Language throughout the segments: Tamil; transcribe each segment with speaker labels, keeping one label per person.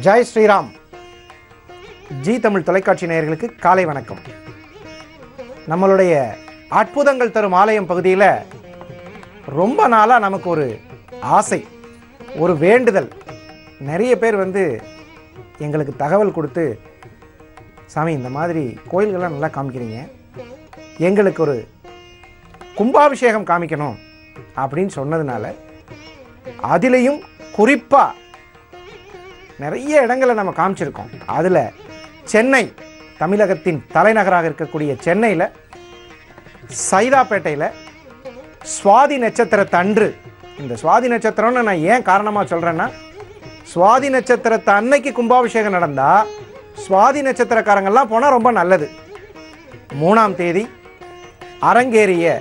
Speaker 1: ஜெய் ஸ்ரீராம். ஜி தமிழ் தொலைக்காட்சி நேயர்களுக்கு காலை வணக்கம். நம்மளுடைய அற்புதங்கள் தரும் ஆலயம் பகுதியில் ரொம்ப நாளாக நமக்கு ஒரு ஆசை, ஒரு வேண்டுதல். நிறைய பேர் எங்களுக்கு தகவல் கொடுத்து, சாமி இந்த மாதிரி கோயில்கள்லாம் நல்லா காமிக்கிறீங்க, எங்களுக்கு ஒரு கும்பாபிஷேகம் காமிக்கணும் அப்படின்னு சொன்னதுனால, அதிலையும் குறிப்பாக நிறைய இடங்களை நம்ம காமிச்சிருக்கோம். அதில் சென்னை, தமிழகத்தின் தலைநகராக இருக்கக்கூடிய சென்னையில் சைதாப்பேட்டையில் சுவாதி நட்சத்திரத்தன்று, இந்த சுவாதி நட்சத்திரம்னு நான் ஏன் காரணமாக சொல்கிறேன்னா, சுவாதி நட்சத்திரத்தை அன்னைக்கு கும்பாபிஷேகம் நடந்தால் சுவாதி நட்சத்திரக்காரங்கள்லாம் போனால் ரொம்ப நல்லது. 3ஆம் தேதி அரங்கேறிய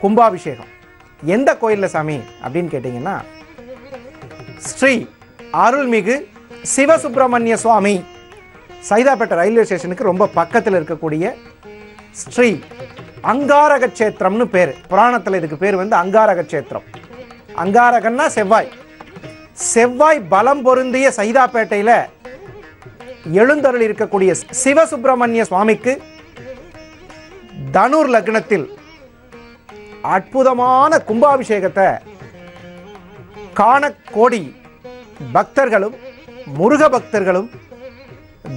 Speaker 1: கும்பாபிஷேகம் எந்த கோயிலில் சாமி அப்படின்னு கேட்டிங்கன்னா, ஸ்ரீ அருள்மிகு சிவசுப்பிரமணிய சுவாமி, சைதாப்பேட்டை ரயில்வே ஸ்டேஷனுக்கு ரொம்ப பக்கத்தில் இருக்கக்கூடிய ஸ்ரீ அங்காரக கஷேத்திரம்னு பேர். புராணத்தில் இதுக்கு பேர் அங்காரக கஷேத்திரம். அங்காரகன்னா செவ்வாய். செவ்வாய் பலம் பொருந்திய சைதாப்பேட்டையில் எழுந்தருள் இருக்கக்கூடிய சிவசுப்பிரமணிய சுவாமிக்கு தனுர் லக்னத்தில் அற்புதமான கும்பாபிஷேகத்தை காண கோடி பக்தர்களும் முருக பக்தர்களும்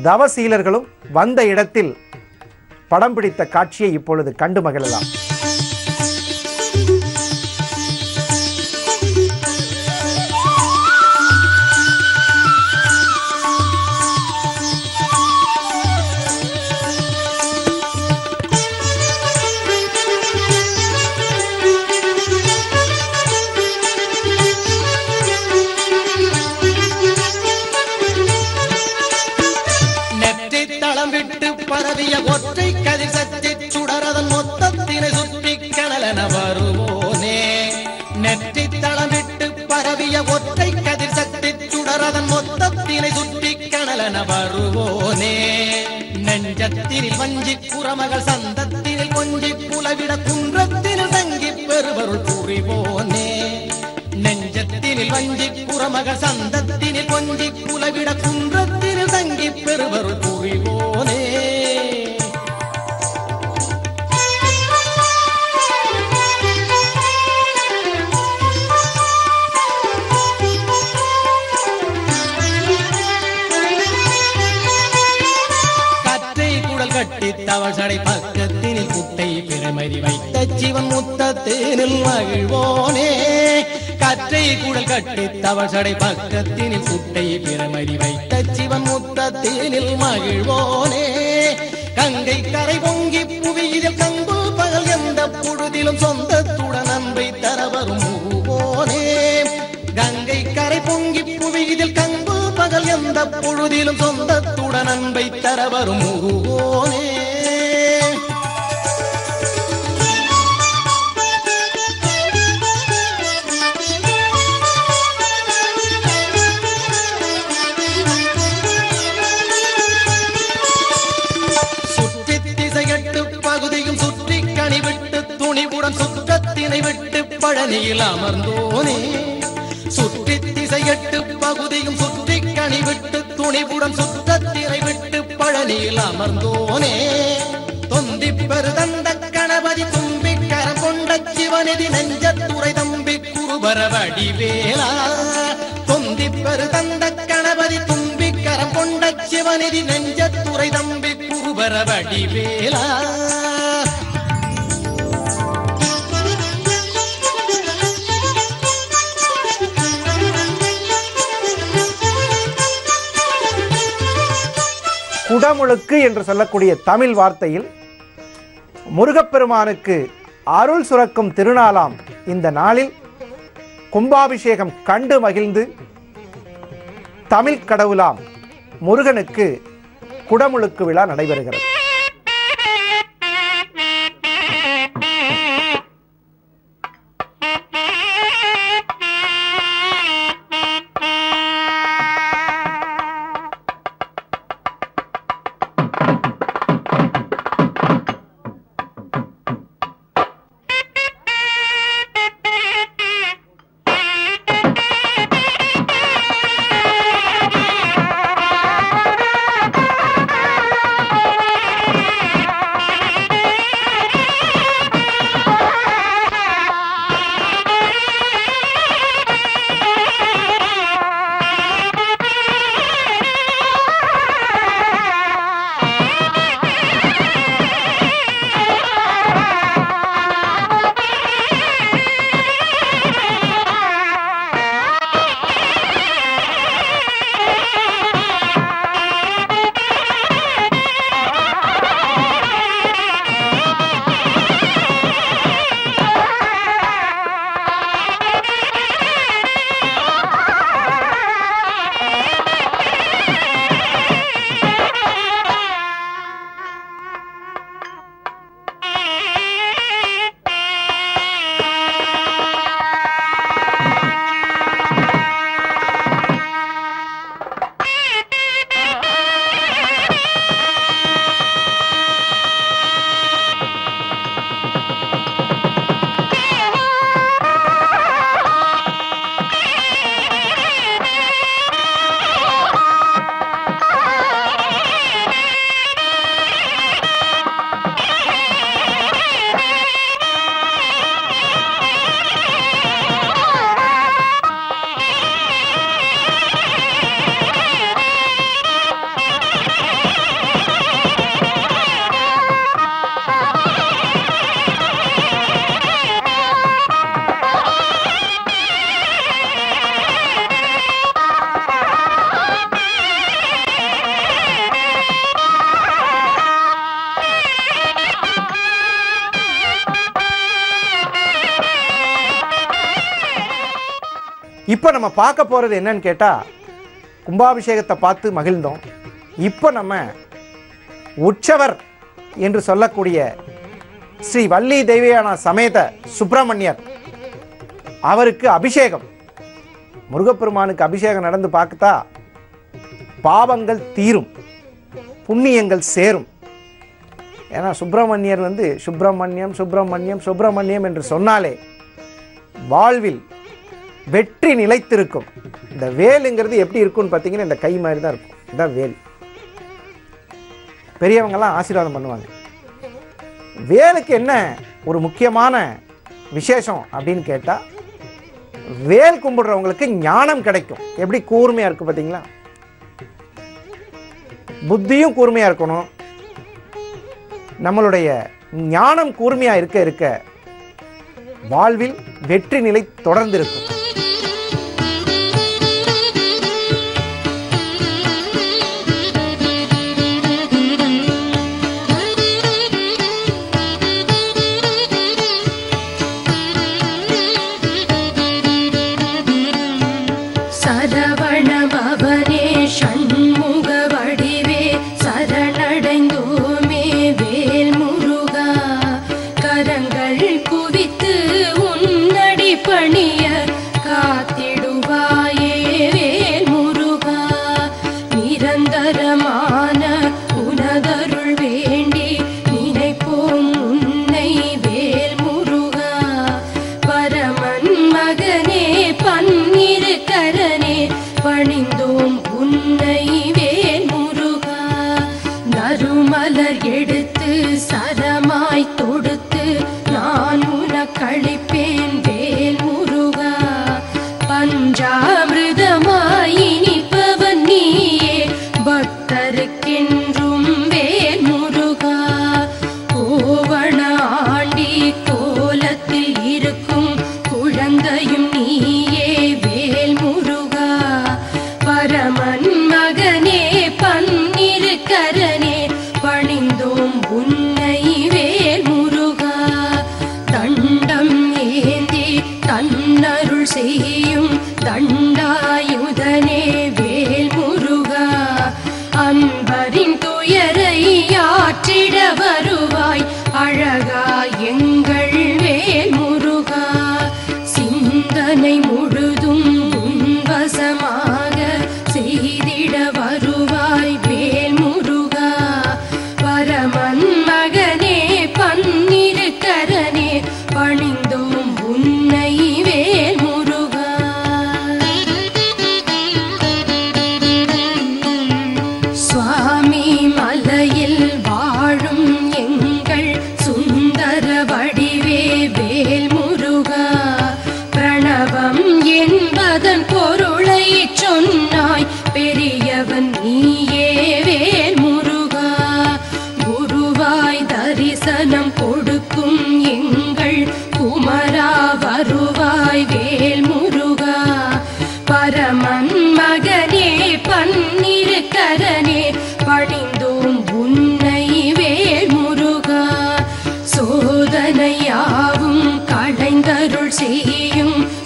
Speaker 1: தவசீலர்களும் வந்த இடத்தில் படம் பிடித்த காட்சியை இப்பொழுது கண்டு மகிழலாம்.
Speaker 2: பரவிய ஒற்றை கதிர் சக்தி சுடரதன் மொத்தத்தினை சுற்றி கனலென வருவோனே. நெற்றி தளமிட்டு பரவிய ஒற்றை கதிர் சக்தி சுடரதன் மொத்தத்தினை சுற்றி கனலென வருவோனே. நெஞ்சத்தினில் வஞ்சி புறமகள் சந்தத்தினில் கொஞ்சி புலவிட குன்றத்தினில் தங்கி பெருவருள் புரிவோனே. நெஞ்சத்தினில் வஞ்சி புறமகள் சந்தத்தினில் கொஞ்சி புலவிட குன்றத்தினில் தங்கி பெருவருள் புரிவோனே. தவசடை பக்கத்தினில் குட்டை பிரமதி வைத்த சிவன் முத்தத்தினில் மகிழ்வோனே. கற்றை குழல் கட்டி தவசடை பக்கத்தினில் குட்டை பிரமதி வைத்த சிவன் முத்தத்தினில் மகிழ்வோனே. கங்கை கரை பொங்கி புவியிதில் கங்கு பகல் எந்த பொழுதிலும் சொந்தத்துடன் அன்பை தரவரும் முருவோனே. கங்கை கரை பொங்கி புவியிதில் கங்கு பகல் எந்த பொழுதிலும் சொந்தத்துடன் அன்பை தரவரும் முருவோனே. பகுதியும் சுற்றி கனிவிட்டு துணிவுடன் சுற்றத்தினை விட்டு பழனியில் அமர்ந்தோனே. சுற்றி திசையட்டு பகுதியும் சுற்றி கனிவிட்டு துணிவுடன் சுற்றத்தினை விட்டு பழனியில் அமர்ந்தோனே. தொந்தி பெருதந்த கணபதி தும்பி கரம் கொண்ட சிவநிதி நெஞ்சத்துறை தம்பி குருபர வடிவேலா. தொந்தி பெருதந்த கணபதி தும்பி கரம் கொண்ட சிவநிதி நெஞ்சத்துறை தம்பி குருபர வடிவேலா.
Speaker 1: குடமுழுக்கு என்று சொல்லக்கூடிய தமிழ் வார்த்தையில் முருகப்பெருமானுக்கு அருள் சுரக்கும் திருநாளாம் இந்த நாளில் கும்பாபிஷேகம் கண்டு மகிழ்ந்து தமிழ் கடவுளாம் முருகனுக்கு குடமுழுக்கு விழா நடைபெறுகிறது. இப்போ நம்ம பார்க்க போகிறது என்னன்னு கேட்டால், கும்பாபிஷேகத்தை பார்த்து மகிழ்ந்தோம். இப்போ நம்ம உற்சவர் என்று சொல்லக்கூடிய ஸ்ரீ வள்ளி தெய்வயானா சமேத சுப்பிரமணியர் அவருக்கு அபிஷேகம், முருகப்பெருமானுக்கு அபிஷேகம் நடந்து பார்த்தா பாவங்கள் தீரும், புண்ணியங்கள் சேரும். ஏன்னா சுப்பிரமணியர் சுப்பிரமணியம் சுப்பிரமணியம் சுப்பிரமணியம் என்று சொன்னாலே வாழ்வில் வெற்றி நிலைத்திருக்கும். இந்த வேலுங்கிறது எப்படி இருக்கும்னு பார்த்தீங்கன்னா இந்த கை மாதிரி தான் இருக்கும். இதுதான் வேல். பெரியவங்கெல்லாம் ஆசீர்வாதம் பண்ணுவாங்க. வேலுக்கு என்ன ஒரு முக்கியமான விசேஷம் அப்படின்னு கேட்டால், வேல் கும்பிடுறவங்களுக்கு ஞானம் கிடைக்கும். எப்படி கூர்மையாக இருக்குது பார்த்தீங்களா? புத்தியும் கூர்மையாக இருக்கணும், நம்மளுடைய ஞானம் கூர்மையாக இருக்க இருக்க வாழ்வில் வெற்றி நிலை தொடர்ந்து இருக்கும்.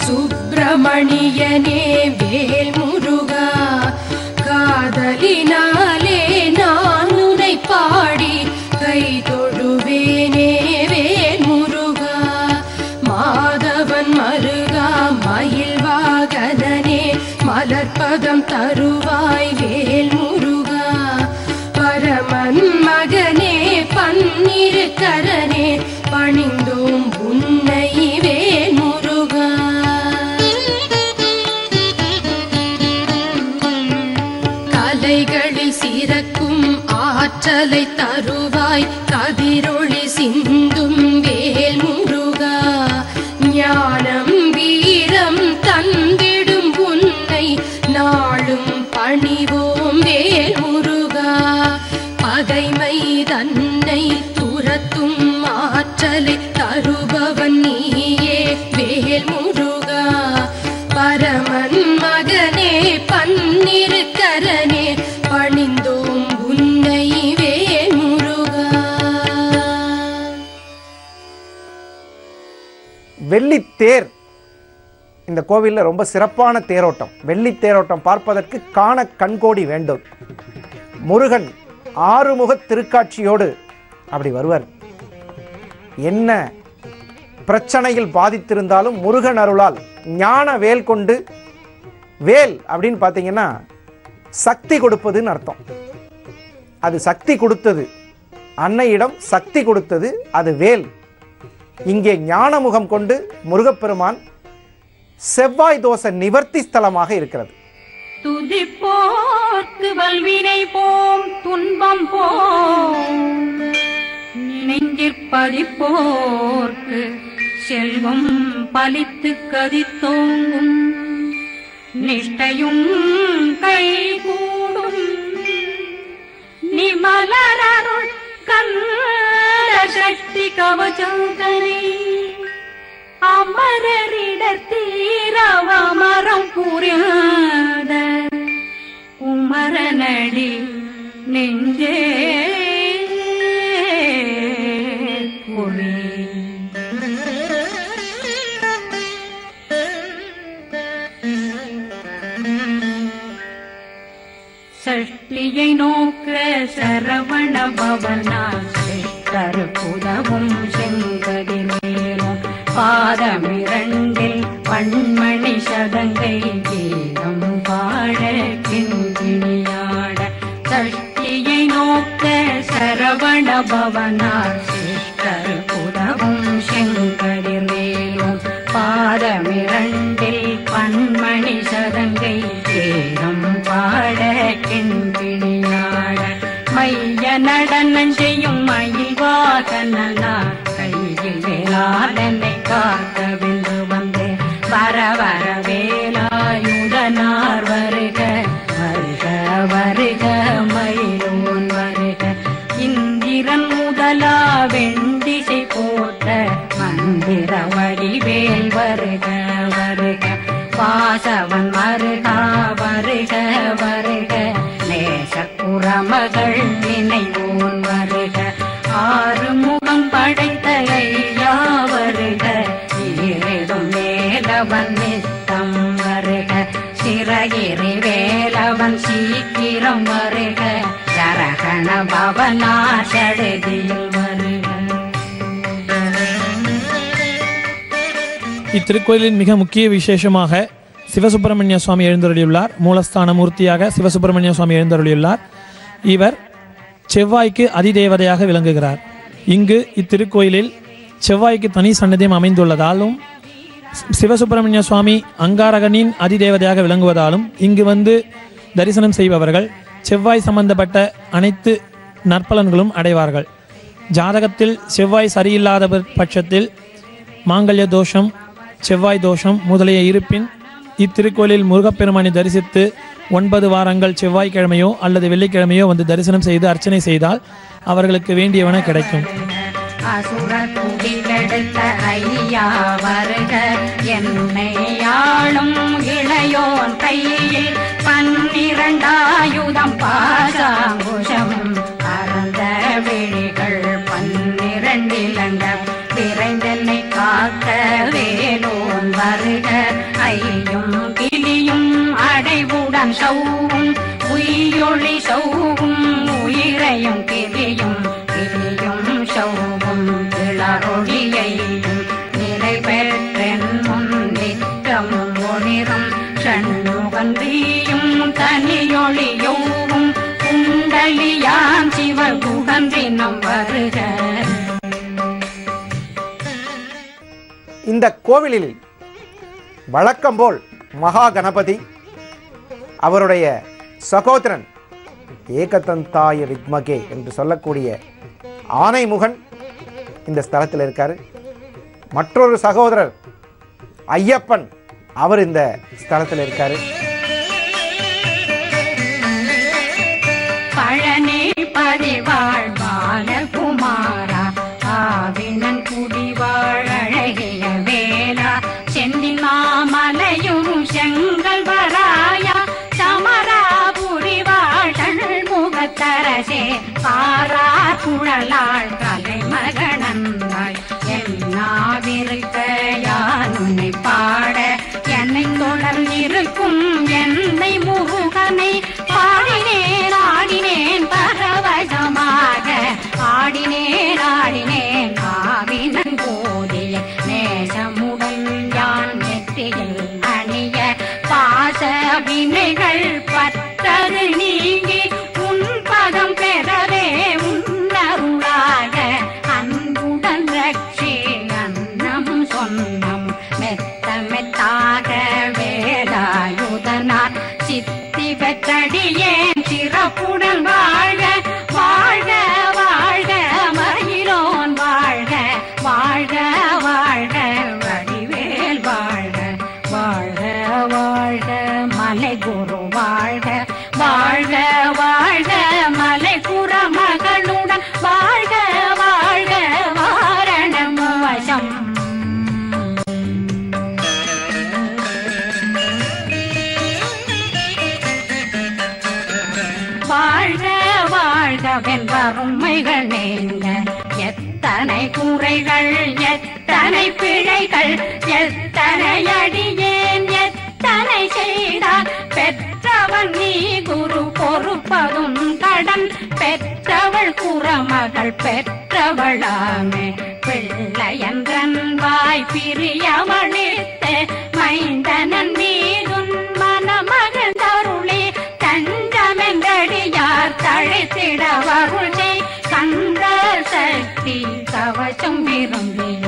Speaker 3: சுப்பிரமணியனே வேல் முருகா, காதலினாலே நான் உன்னை பாடி கை தொழுவேனே வேல் முருகா. மாதவன் மருகா மயில் வாகனனே மலர்பதம் தருவாய் வேல் முருகா. பரமன் மகனே பன்னிரு கரனே பணிந்தோம் உன்னை வேல் முருகா. கலைகளில் சிறக்கும் ஆற்றலை தருவாய் கதிரொளி சிந்தும் வேல் முருகா. ஞானம் வீரம் தந்திடும் உன்னை நாளும் பணிவோம் வேல் முருகா. பகைமை தன்னை துரத்தும் ஆற்றலை தருபவன் நீயே வேல் முருகா. பரமன் மகனே பன்னிரு கரனே பணிந்தோம் உன்னை வேல் முருகா.
Speaker 1: வெள்ளித்தேர் இந்த கோவிலில் ரொம்ப சிறப்பான தேரோட்டம், வெள்ளி தேரோட்டம் பார்ப்பதற்கு காண கண்கோடி வேண்டும். முருகன் ஆறுமுக திருக்காட்சியோடு அப்படி வருவார். என்ன பிரச்சனையில் பாதித்திருந்தாலும் முருகன் அருளால் ஞான வேல் கொண்டு, வேல் அப்படின்னு பார்த்தீங்கன்னா சக்தி கொடுப்பதுன்னு அர்த்தம். அது சக்தி கொடுத்தது, அன்னையிடம் சக்தி கொடுத்தது அது வேல். இங்கே ஞான முகம் கொண்டு முருகப்பெருமான் செவ்வாய் தோஷ நிவர்த்தி ஸ்தலமாக இருக்கிறது.
Speaker 4: துதிப்போர்க்கு வல்வினை போம் துன்பம் போம், நெஞ்சிற்பதிப்போர்க்கு செல்வம் பலித்து கதித்தோங்கும், நிஷ்டையும் கை கூடும் நிமலருள் கந்த சக்தி கவச்சந்தனை, அமரரிடத்தீரவமரம் புரியாத உமரனடி நெஞ்சே புரி. சஷ்டியை நோக்க சரவண பவனா கருப்புதவும் செங்கதி மேலும், பாதமிரண்டில் பண்மணி சதங்கை கீதம் பாட கிண்கிணியாட. சஷ்டியை நோக்க சரவண பவனார் கருப்புதவும் செங்கதி மேலும், பாதமிரண்டில் பண்மணி சதங்கை கீதம் பாட கிண்கிணியாட. மைய நடனம் செய்யும் மயில் வாகனார் கையில் வேளாடனை காக்க வென்று வந்து, வர வர வேலாயுதனார் வருக வருக வருக மயிலோன் வருக. இந்திரன் முதலா வெண்டிசை போட்ட மந்திர வடிவேல் வருக வருக. வாசவன் வருக வருக வருக, நேசக்குறமகள் நினைவோன் வருக. ஆறு முகம் படைத்த ஐயா வருக, ஈரேடும் வேலவன் நித்தம் வருக. சிறகிரி வேலவன் சீக்கிரம் வருக, சரகண பவனா சடுதியில் வருக.
Speaker 5: இத்திருக்கோயிலின் மிக முக்கிய விசேஷமாக சிவசுப்பிரமணிய சுவாமி எழுந்தருளியுள்ளார். மூலஸ்தான மூர்த்தியாக சிவசுப்பிரமணிய சுவாமி எழுந்தருளியுள்ளார். இவர் செவ்வாய்க்கு அதிதேவதையாக விளங்குகிறார். இங்கு இத்திருக்கோயிலில் செவ்வாய்க்கு தனி சன்னதியம் அமைந்துள்ளதாலும், சிவசுப்பிரமணிய சுவாமி அங்காரகனின் அதிதேவதையாக விளங்குவதாலும் இங்கு வந்து தரிசனம் செய்பவர்கள் செவ்வாய் சம்பந்தப்பட்ட அனைத்து நற்பலன்களும் அடைவார்கள். ஜாதகத்தில் செவ்வாய் சரியில்லாத பட்சத்தில் மாங்கல்ய தோஷம், செவ்வாய் தோஷம் முதலிய இருப்பின் இத்திருக்கோயிலில் முருகப்பெருமானை தரிசித்து 9 வாரங்கள் செவ்வாய்க்கிழமையோ அல்லது வெள்ளிக்கிழமையோ வந்து தரிசனம் செய்து அர்ச்சனை செய்தால் அவர்களுக்கு வேண்டியவன கிடைக்கும்.
Speaker 4: அசுரகுடிலெடுத்த ஐயா வருக, என்னை ஆளும் இளையோன் கையில் 12 ஆயுதம் பாசாங்குஷம், பரந்த விழிகள் 12 இலங்க விரைந்தென்னை காக்க வேலோன் வருக. ஐயும் கிளியும் அடைவுடன் சௌவும் உயிரொளி சௌவும், உயிரையும் கிளியும் கிளியும் சௌவும் இளரொளியையும் நிலை பெற்றென் முன் நித்தம் ஒளிரும் சண்முகந்தியும் தனியொளியோவும் குண்டலியான் சிவகுகந்தினம் வருக.
Speaker 1: இந்த கோவிலில் வழக்கம்போல் மகா கணபதி, அவருடைய சகோதரன் ஏகதந்தாய வித்மகே என்று சொல்லக்கூடிய ஆனைமுகன் இந்த ஸ்தலத்தில் இருக்கார். மற்றொரு சகோதரர் ஐயப்பன், அவர் இந்த ஸ்தலத்தில் இருக்கார்.
Speaker 4: பழனி பதிவாழ் பாலகுமாரா, ஆவினன் குடிவாழ் அழகிய வேலா, செந்தில் மாமலையும் செங்கல் வராயா, சமராபுரி வாழ் முகத்தரசே, பாரார் குழலாள் தலைமகனந்தாய், என்னாவிருக்க யான் உன்னை பாட என் எத்தனை குறைகள் எத்தனை பிழைகள் எத்தனை அடியேன் எத்தனை செய்தார் பெற்றவன் நீ குரு பொறுப்பதும் கடன் பெற்றவள் குறமகள் பெற்றவளாமே பிள்ளையன்றன் வாய் பிரியவழித்த மைந்தனன் மீதுன் மனமகிழ்ந்தருளே தஞ்சமென்றடியார் தழைத்திட வருளே கந்த சக்தி கவசம் விரும்பிய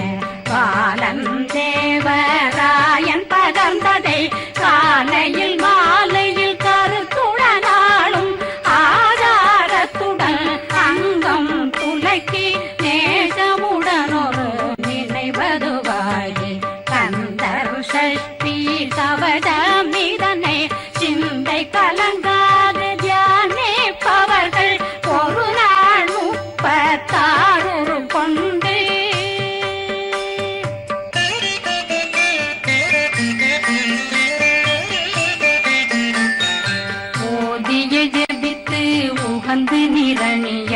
Speaker 4: பாலன் தேவராயன் பகர்ந்ததை காலையில் மாலையில் கருத்துடனாலும் ஆதாரத்துடன் அங்கம் துலக்கி நேசமுடனொரு நினைவதுவாகி கந்தர் சஷ்டி கவசமிதனை சிந்தை கலங்காத தியானிப்பவர்கள் ஒரு நாள் 36 கொண்டு ஓதிய ஜெபித்து உகந்து நிரணிய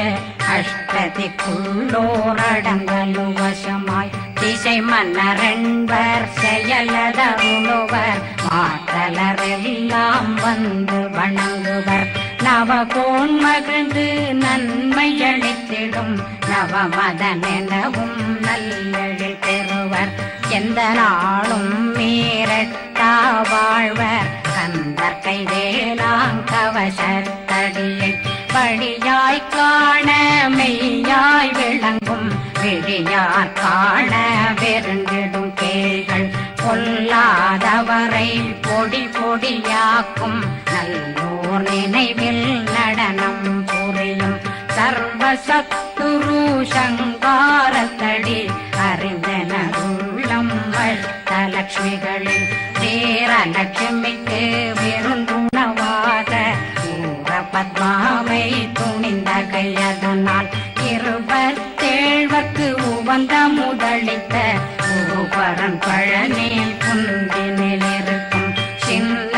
Speaker 4: அஷ்டதிக்குள்ளோரடங்கலும் வசமாய் திசை மன்னரென்பர் செயலதருளுவர் மாற்றலரெல்லாம் வந்து வணங்குவர் நவகோன் மகிழ்ந்து நன்மை அளித்திடும் நவமதனெனவும் நல்லெழில் பெறுவர் எந்த நாளும் மீறட்டா வாழ்வர் கந்தர் கைவேலாங்கவசத்தடியை படியாய் காண மெய்யாய் விளங்கும் விழியார் காண வெருண்டிடும் கேள்கள் பொல்லாதவரை பொடி பொடியாக்கும் நல்லோர் நினைவில் நடனம் புரியும் சர்வசத்துரு சங்காரத்தடி அறிந்தனருள்ளம் வஷ்டலட்சுமிகளில் சேரலட்சுமிக்கு விருந்துணவாக பத்மாவை துணிந்த கையதனால் 27 உவந்த முதலித்த பூபரன் பழனில் குந்தினில் இருக்கும் சின்ன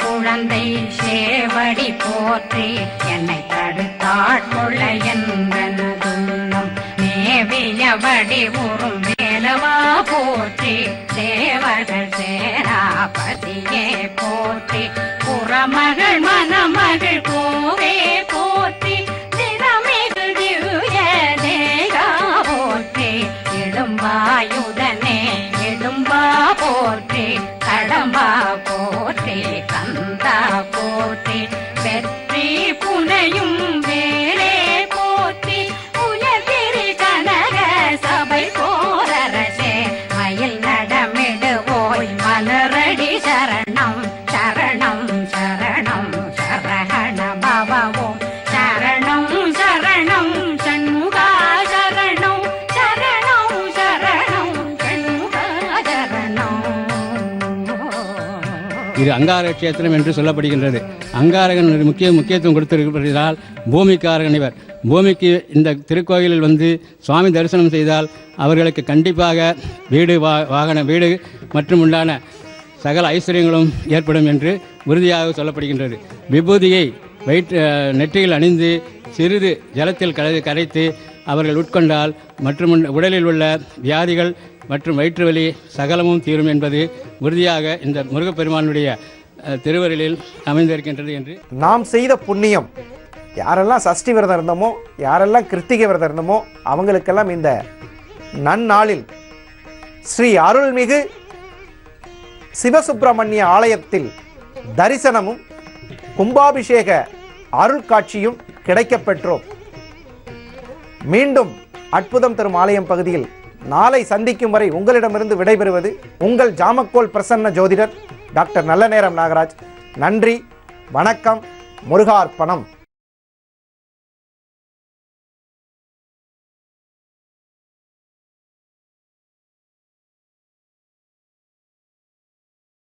Speaker 4: குழந்தை சேவடி போற்றி என்னை தடுத்தாட்கொள்ள என்பனதுள்ளம் மேவியபடி உறும் வேலவா போற்றி தேவர்கள் சேராபதியே போற்றி புறமகள் மணமகள் கோவே போற்றி திறமிகு திவ்ய தேகா போற்றி இடும்பாயுதனே இடும்பா போற்றி கடம்பா போற்றி கந்தா போற்றி வெற்றி புனையும் வேலே போற்றி உயர்திரி கனக சபை போரரசே மயில் நடமிடுவோய் மலரடி சரணம் சரணம் சரணம் சரஹண பவவோம் சரணம் சரணம் சண்முகா சரணம் சரணம் சரணம் சண்முகா சரணம்.
Speaker 6: இது அங்கார கஷேத்திரம் என்று சொல்லப்படுகின்றது. அங்காரகன் முக்கியத்துவம் கொடுத்திருப்பதால் பூமிக்காரகன் இவர். பூமிக்கு இந்த திருக்கோயிலில் வந்து சுவாமி தரிசனம் செய்தால் அவர்களுக்கு கண்டிப்பாக வீடு வாகன வீடு மற்றும் உண்டான சகல ஐஸ்வர்யங்களும் ஏற்படும் என்று உறுதியாக சொல்லப்படுகின்றது. விபூதியை நெற்றியில் அணிந்து சிறிது ஜலத்தில் கரைத்து அவர்கள் உட்கொண்டால் மற்றும் உடலில் உள்ள வியாதிகள் மற்றும் வயிற்று வலி சகலமும் தீரும் என்பது உறுதியாக இந்த முருகப்பெருமானுடைய திருவருளில் அமைந்திருக்கின்றது என்று
Speaker 1: நாம் செய்த புண்ணியம், யாரெல்லாம் சஷ்டி விரதம் இருந்தோமோ, யாரெல்லாம் கிருத்திகை விரதம் இருந்தோமோ அவங்களுக்கெல்லாம் இந்த நன்னாளில் ஸ்ரீ அருள்மிகு சிவசுப்பிரமணிய ஆலயத்தில் தரிசனமும் கும்பாபிஷேக அருள் காட்சியும் கிடைக்கப்பெற்றோம். மீண்டும் அற்புதம் தரும் ஆலயம் பகுதியில் நாளை சந்திக்கும் வரை உங்களிடமிருந்து விடைபெறுவது உங்கள் ஜாமக்கோல் பிரசன்ன ஜோதிடர் டாக்டர் நல்லநேரம் நாகராஜ். நன்றி, வணக்கம், முருகார்ப்பணம்.